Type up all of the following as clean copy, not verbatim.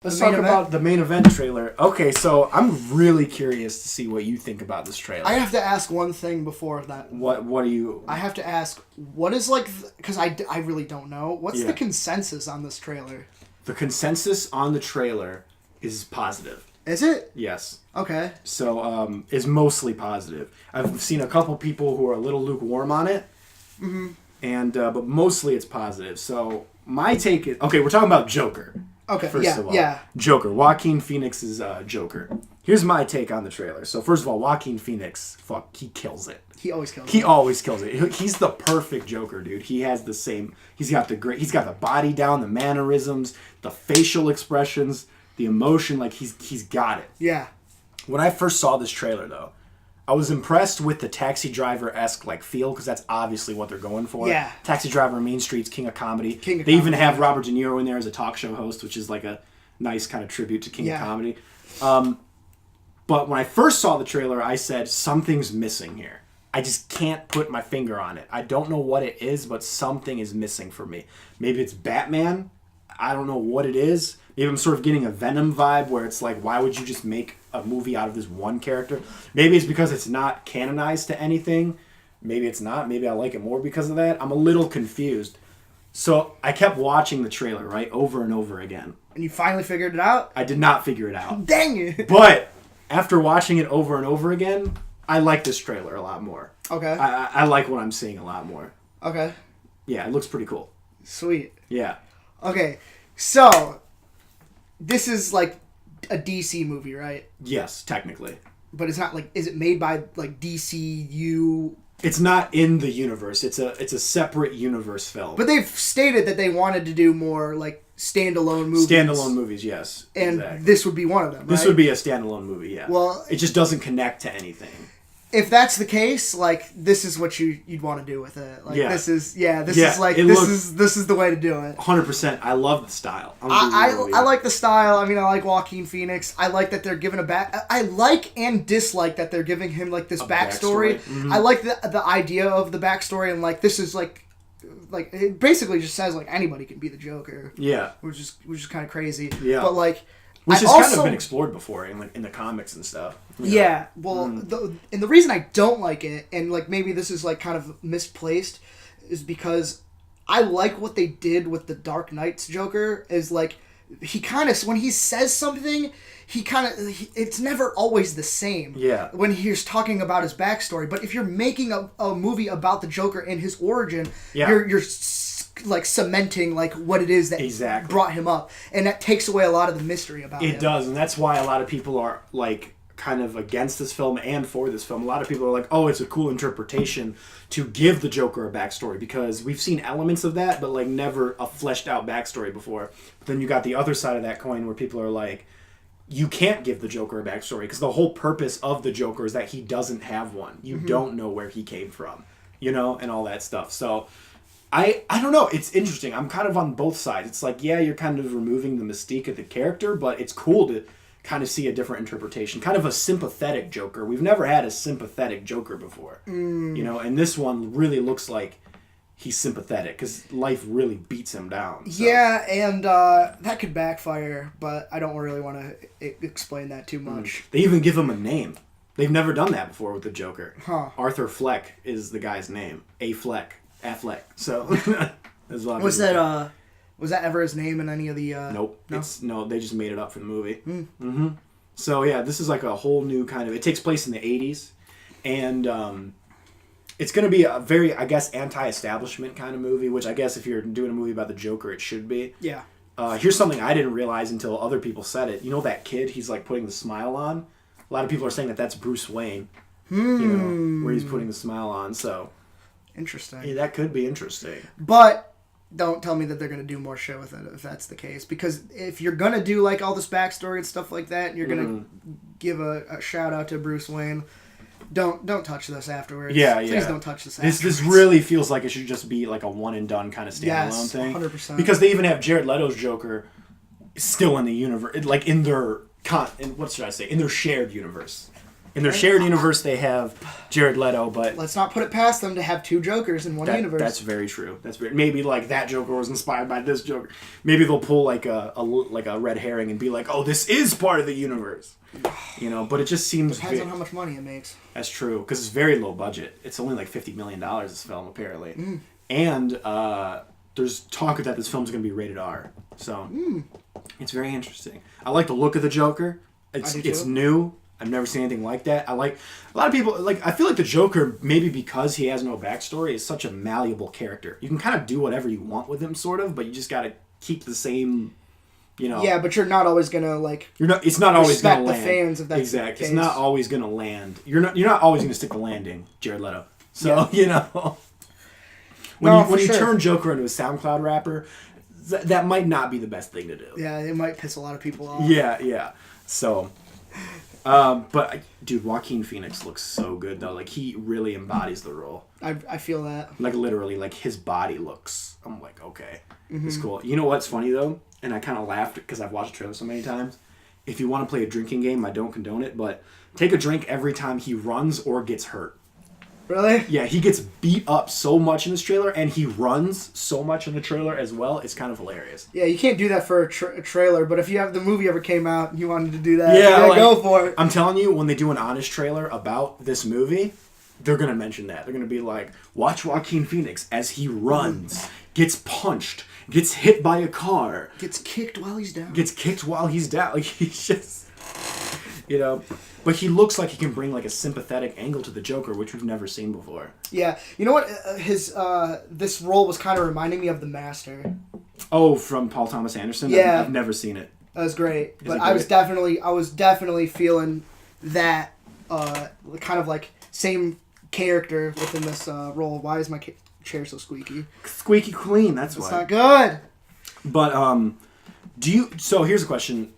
Let's talk about the main event trailer. Okay, so I'm really curious to see what you think about this trailer. I have to ask one thing before that. What do you... I have to ask, what is like... Because I really don't know. What's the consensus on this trailer? The consensus on the trailer is positive. Is it? Yes. Okay. So, it's mostly positive. I've seen a couple people who are a little lukewarm on it. Mm-hmm. And, but mostly it's positive. So, my take is... Okay, we're talking about Joker. Okay, First of all, Joker. Joaquin Phoenix's Joker. Here's my take on the trailer. So first of all, Joaquin Phoenix, he kills it. He always kills it. He always kills it. He's the perfect Joker, dude. He has the same. He's got the body down, the mannerisms, the facial expressions, the emotion. Like he's got it. Yeah. When I first saw this trailer, though, I was impressed with the Taxi Driver-esque like feel because that's obviously what they're going for. Yeah. Taxi Driver, Mean Streets, King of Comedy. They even have Robert De Niro in there as a talk show host, which is like a nice kind of tribute to King of Comedy. But when I first saw the trailer, I said, something's missing here. I just can't put my finger on it. I don't know what it is, but something is missing for me. Maybe it's Batman. I don't know what it is. Maybe I'm sort of getting a Venom vibe where it's like, why would you just make a movie out of this one character? Maybe it's because it's not canonized to anything. Maybe it's not. Maybe I like it more because of that. I'm a little confused. So I kept watching the trailer, right, over and over again. And you finally figured it out? I did not figure it out. Dang it! But after watching it over and over again, I like this trailer a lot more. Okay. I like what I'm seeing a lot more. Okay. Yeah, it looks pretty cool. Sweet. Yeah. Okay, so this is like a DC movie, right? Yes, technically. But it's not like, is it made by like DCU? It's not in the universe. It's a separate universe film. But they've stated that they wanted to do more like standalone movies. Standalone movies, yes. And this would be one of them, right? This would be a standalone movie, yeah. Well, it just doesn't connect to anything. If that's the case, like this is what you'd want to do with it. Like this is the way to do it. 100%. I love the style. I like the style. I mean, I like Joaquin Phoenix. I like that they're giving I like and dislike that they're giving him like this backstory. Mm-hmm. I like the idea of the backstory and like this is like it basically just says like anybody can be the Joker. Yeah. Which is kind of crazy. Yeah. But like. Which has kind of been explored before in the comics and stuff. Yeah, well, and the reason I don't like it, and like maybe this is like kind of misplaced, is because I like what they did with the Dark Knight's Joker. Is like he kind of when he says something, it's never always the same. Yeah. When he's talking about his backstory, but if you're making a movie about the Joker and his origin, you're like cementing like what it is that brought him up, and that takes away a lot of the mystery about him. It does, and that's why a lot of people are like kind of against this film and for this film. A lot of people are like, oh, it's a cool interpretation to give the Joker a backstory, because we've seen elements of that, but like never a fleshed out backstory before. But then you got the other side of that coin where people are like, you can't give the Joker a backstory because the whole purpose of the Joker is that he doesn't have one. You don't know where he came from, and all that stuff. So I don't know. It's interesting. I'm kind of on both sides. It's like, yeah, you're kind of removing the mystique of the character, but it's cool to kind of see a different interpretation. Kind of a sympathetic Joker. We've never had a sympathetic Joker before. And this one really looks like he's sympathetic because life really beats him down. So. Yeah, and that could backfire, but I don't really want to explain that too much. They even give him a name. They've never done that before with the Joker. Huh. Arthur Fleck is the guy's name. Affleck. So was that ever his name in any of the? Nope. No? They just made it up for the movie. Mm-hmm. So yeah, this is like a whole new kind of. It takes place in the 80s, and it's going to be a very, I guess, anti-establishment kind of movie. Which I guess if you're doing a movie about the Joker, it should be. Yeah. Here's something I didn't realize until other people said it. You know that kid he's like putting the smile on? A lot of people are saying that that's Bruce Wayne. Where he's putting the smile on. So. Interesting. Yeah, that could be interesting. But don't tell me that they're going to do more shit with it if that's the case. Because if you're going to do like all this backstory and stuff like that, and you're going to give a shout out to Bruce Wayne, don't touch this afterwards. Yeah. Please don't touch this afterwards. This really feels like it should just be like a one and done kind of standalone thing. 100%. Because they even have Jared Leto's Joker still in the universe, like in their in their shared universe. In their shared universe, they have Jared Leto, but let's not put it past them to have two Jokers in one universe. That's very true. Maybe like that Joker was inspired by this Joker. Maybe they'll pull like a red herring and be like, oh, this is part of the universe. You know, but it just seems depends on how much money it makes. That's true, because it's very low budget. It's only like $50 million. This film apparently, and there's talk that this film's going to be rated R. So it's very interesting. I like the look of the Joker. It's new. I've never seen anything like that. I like a lot of people like. I feel like the Joker, maybe because he has no backstory, is such a malleable character. You can kind of do whatever you want with him, sort of, but you just got to keep the same. You know. Yeah, but you're not always gonna like. You're not. It's not always gonna land. Respect the fans of that. Exactly. It's not always gonna land. You're not always gonna stick the landing, Jared Leto. So you know. When you turn Joker into a SoundCloud rapper, that might not be the best thing to do. Yeah, it might piss a lot of people off. Yeah. So. But dude, Joaquin Phoenix looks so good though. Like he really embodies the role. I feel that. Like literally, like his body looks. I'm like, okay, it's cool. You know what's funny though, and I kind of laughed because I've watched the trailer so many times. If you want to play a drinking game, I don't condone it, but take a drink every time he runs or gets hurt. Really? Yeah, he gets beat up so much in this trailer, and he runs so much in the trailer as well. It's kind of hilarious. Yeah, you can't do that for a trailer, but if you have the movie ever came out and you wanted to do that, yeah, go for it. I'm telling you, when they do an honest trailer about this movie, they're going to mention that. They're going to be like, watch Joaquin Phoenix as he runs, gets punched, gets hit by a car. Gets kicked while he's down. Like, he's just, you know... But he looks like he can bring like a sympathetic angle to the Joker, which we've never seen before. Yeah, you know what? This role was kind of reminding me of The Master. Oh, from Paul Thomas Anderson. Yeah, I've never seen it. That was great, but I was definitely feeling that kind of like same character within this role. Why is my chair so squeaky? Squeaky clean. That's why. It's not good. But do you? So here's a question.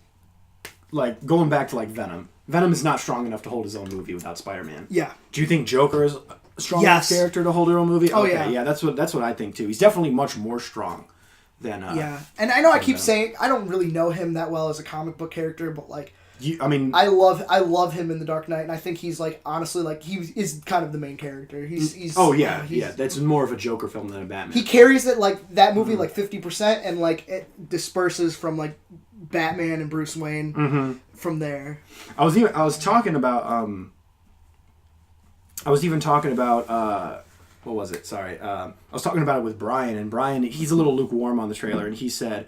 Like going back to like Venom. Venom is not strong enough to hold his own movie without Spider-Man. Yeah. Do you think Joker is a strong enough character to hold her own movie? Oh, okay, yeah. That's what I think too. He's definitely much more strong than. Yeah, and I know I keep saying I don't really know him that well as a comic book character, but like. I love him in The Dark Knight, and I think he's like honestly like he is kind of the main character. He's that's more of a Joker film than a Batman. He carries it like that movie like 50%, and like it disperses from like Batman and Bruce Wayne from there. I was even talking about what was it? Sorry, I was talking about it with Brian, and Brian he's a little lukewarm on the trailer, and he said,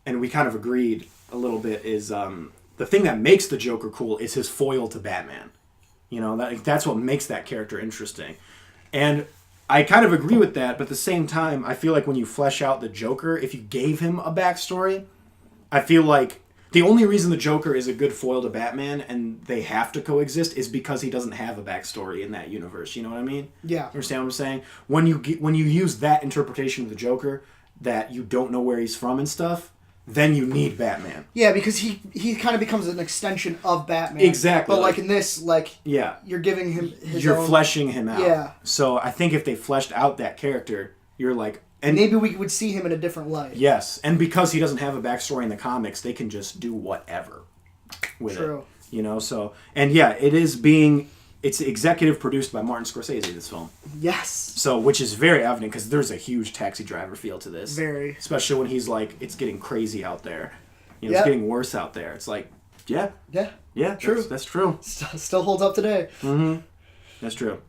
and we kind of agreed a little bit is the thing that makes the Joker cool is his foil to Batman. You know, that's what makes that character interesting. And I kind of agree with that, but at the same time, I feel like when you flesh out the Joker, if you gave him a backstory, I feel like the only reason the Joker is a good foil to Batman and they have to coexist is because he doesn't have a backstory in that universe. You know what I mean? Yeah. Understand what I'm saying? When you use that interpretation of the Joker, that you don't know where he's from and stuff, then you need Batman. Yeah, because he kind of becomes an extension of Batman. Exactly. But like in this, like you're giving him his own... fleshing him out. Yeah. So I think if they fleshed out that character, you're like... And maybe we would see him in a different light. Yes. And because he doesn't have a backstory in the comics, they can just do whatever with it. You know, so... And yeah, it's executive produced by Martin Scorsese, this film. Yes. So, which is very evident because there's a huge Taxi Driver feel to this. Very. Especially when he's like, it's getting crazy out there. You know, it's getting worse out there. It's like, yeah. Yeah. Yeah, true. That's true. Still holds up today. Mm-hmm. That's true.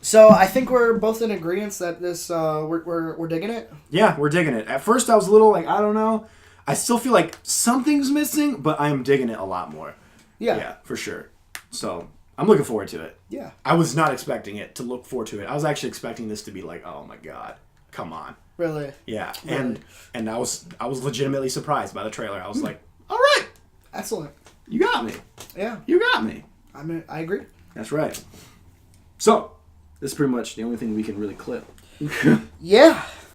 So, I think we're both in agreement that this, we're digging it? Yeah, we're digging it. At first, I was a little like, I don't know. I still feel like something's missing, but I'm digging it a lot more. Yeah. Yeah, for sure. So... I'm looking forward to it. Yeah. I was not expecting it to look forward to it. I was actually expecting this to be like, oh my god, come on. Really? Yeah. Really? And I was legitimately surprised by the trailer. I was like, all right. Excellent. You got me. Yeah. You got me. I agree. That's right. So, this is pretty much the only thing we can really clip. Yeah.